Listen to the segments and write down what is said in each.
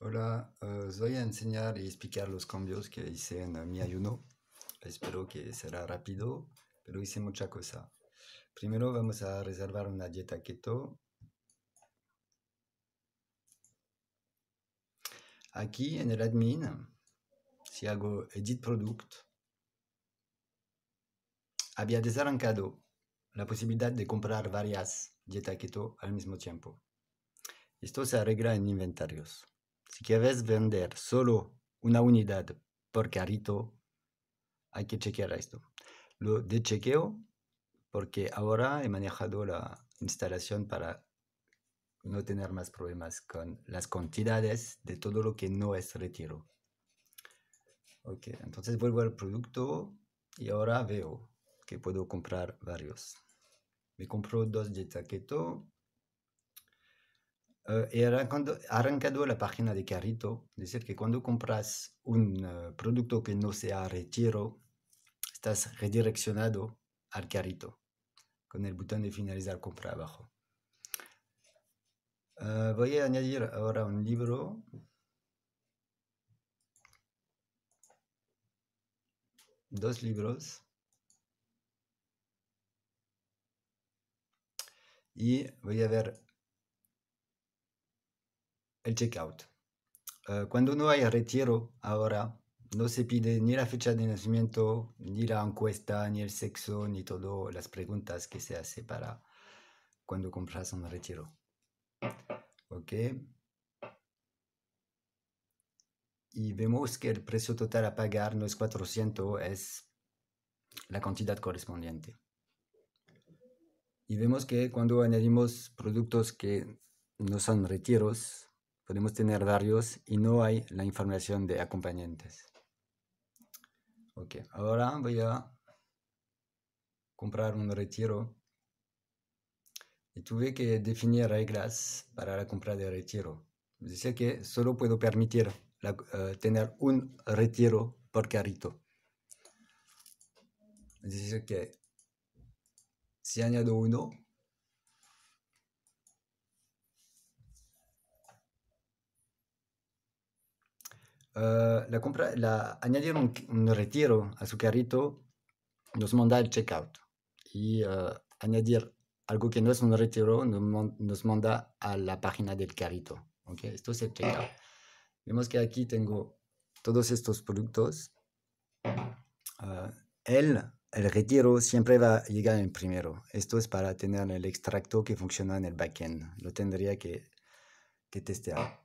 Hola, os voy a enseñar y explicar los cambios que hice en mi ayuno. Espero que será rápido, pero hice mucha cosa. Primero vamos a reservar una dieta keto. Aquí en el admin, si hago Edit Product, había desarrancado la posibilidad de comprar varias dietas keto al mismo tiempo. Esto se arregla en inventarios. Si quieres vender solo una unidad por carrito, hay que chequear esto. Lo de chequeo porque ahora he manejado la instalación para no tener más problemas con las cantidades de todo lo que no es retiro. Ok, entonces vuelvo al producto y ahora veo que puedo comprar varios. Me compro 2 dieta keto. He arrancado la página de carrito. Es decir, que cuando compras un producto que no sea retiro, estás redireccionado al carrito con el botón de finalizar compra abajo. Voy a añadir ahora un libro. 2 libros. Y voy a ver el checkout. Cuando no hay retiro ahora, no se pide ni la fecha de nacimiento, ni la encuesta, ni el sexo, ni todas las preguntas que se hace para cuando compras un retiro. Ok. Y vemos que el precio total a pagar no es 400, es la cantidad correspondiente. Y vemos que cuando añadimos productos que no son retiros, podemos tener varios y no hay la información de acompañantes. Ok, ahora voy a comprar un retiro y tuve que definir reglas para la compra de retiro. Dice que solo puedo permitir tener un retiro por carrito. Dice que si añado uno, añadir un retiro a su carrito nos manda el checkout. Y añadir algo que no es un retiro nos manda a la página del carrito. Okay, esto es el checkout. Vemos que aquí tengo todos estos productos. El retiro siempre va a llegar en primero. Esto es para tener el extracto que funciona en el backend. Lo tendría que testear.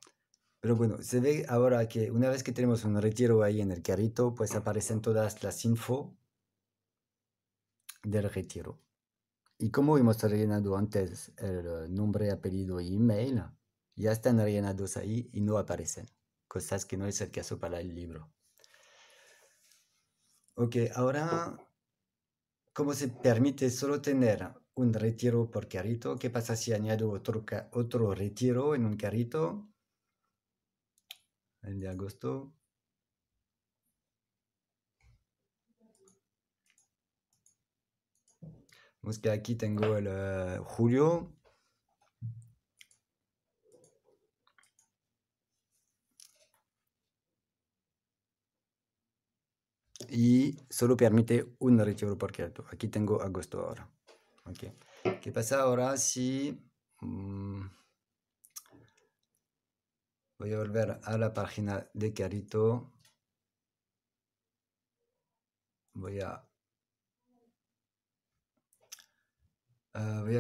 Pero bueno, se ve ahora que una vez que tenemos un retiro ahí en el carrito, pues aparecen todas las info del retiro. Y como hemos rellenado antes el nombre, apellido y email, ya están rellenados ahí y no aparecen. Cosas que no es el caso para el libro. Ok, ahora, ¿cómo se permite solo tener un retiro por carrito? ¿Qué pasa si añado otro retiro en un carrito? El de agosto. Vemos que aquí tengo el julio. Y solo permite un retiro por carrito. Aquí tengo agosto ahora. Okay. ¿Qué pasa ahora si voy a volver a la página de carrito? Voy a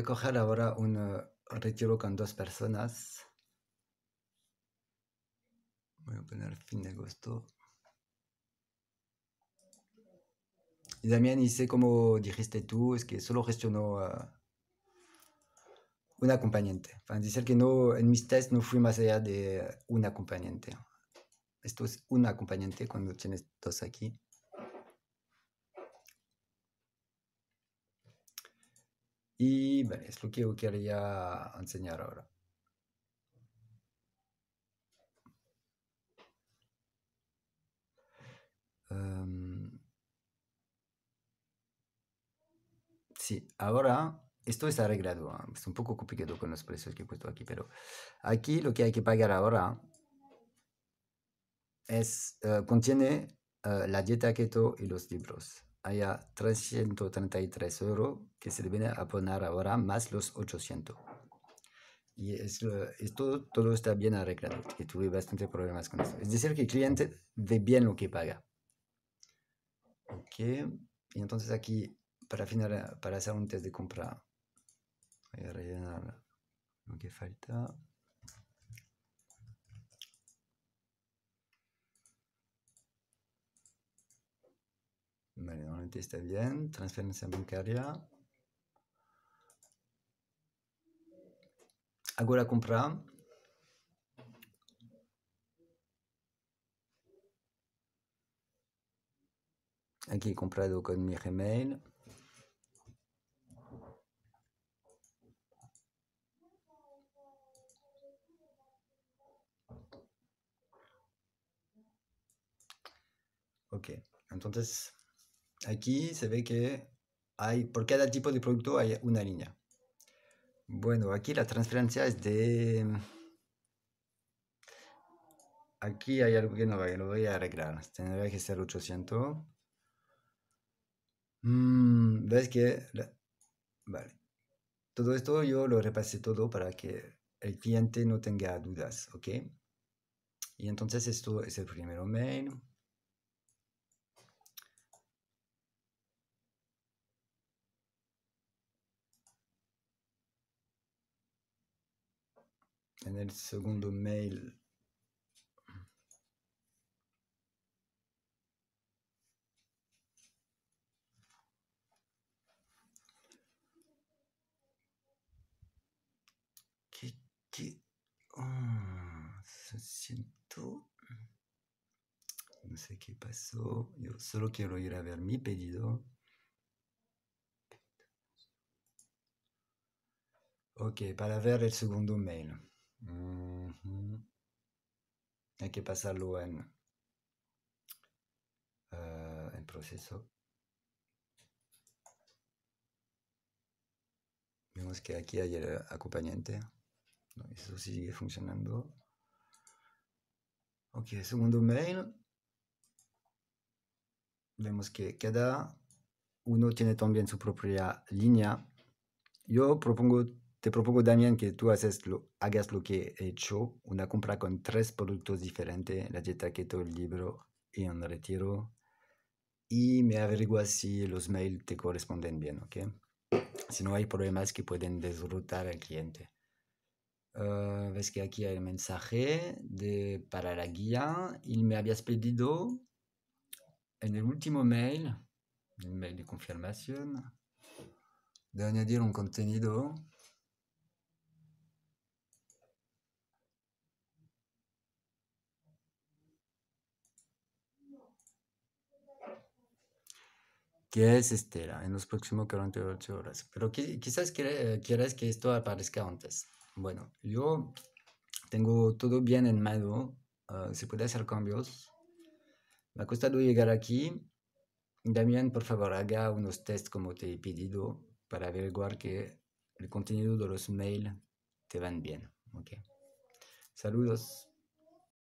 coger ahora un retiro con 2 personas. Voy a poner fin de agosto. Y también hice como dijiste tú, es que solo gestionó un acompañante. Enfin, decir que no, en mis tests no fui más allá de un acompañante. Esto es un acompañante cuando tienes 2 aquí. Y vale, es lo que yo quería enseñar ahora. Sí, ahora esto está arreglado. Es un poco complicado con los precios que he puesto aquí, pero aquí lo que hay que pagar ahora contiene la dieta keto y los libros. Hay a 333 euros que se deben a poner ahora más los 800. Y esto todo está bien arreglado, que tuve bastante problemas con eso. Es decir, que el cliente ve bien lo que paga. Ok, y entonces aquí, para hacer un test de compra, voy a rellenar lo que falta. Vale, normalmente está bien. Transferencia bancaria. Hago la compra. Aquí he comprado con mi Gmail. Ok, entonces aquí se ve que hay, por cada tipo de producto hay una línea. Bueno, aquí la transferencia es de... Aquí hay algo que no va, lo voy a arreglar. Tendría que ser 800. ¿Ves que? Vale. Todo esto yo lo repasé todo para que el cliente no tenga dudas, ¿ok? Y entonces esto es el primer mail. En el segundo mail ¿qué? Se siento... No sé qué pasó. Yo solo quiero ir a ver mi pedido. Ok, para ver el segundo mail. Hay que pasarlo en proceso. Vemos que aquí hay el acompañante. No, eso sigue funcionando. Ok, segundo mail. Vemos que cada uno tiene también su propia línea. Te propongo, Damián, que tú hagas lo que he hecho, una compra con 3 productos diferentes, la dieta keto, el libro y un retiro, y me averiguas si los mails te corresponden bien, ¿ok? Si no hay problemas que pueden desrutar al cliente. Ves que aquí hay el mensaje para la guía y me habías pedido en el último mail, el mail de confirmación, de añadir un contenido que es Estela en los próximos 48 horas. Pero quizás quieras que esto aparezca antes. Bueno, yo tengo todo bien en mano. Se puede hacer cambios. Me ha costado llegar aquí. Damián, por favor, haga unos tests como te he pedido para averiguar que el contenido de los mails te van bien. Okay. Saludos.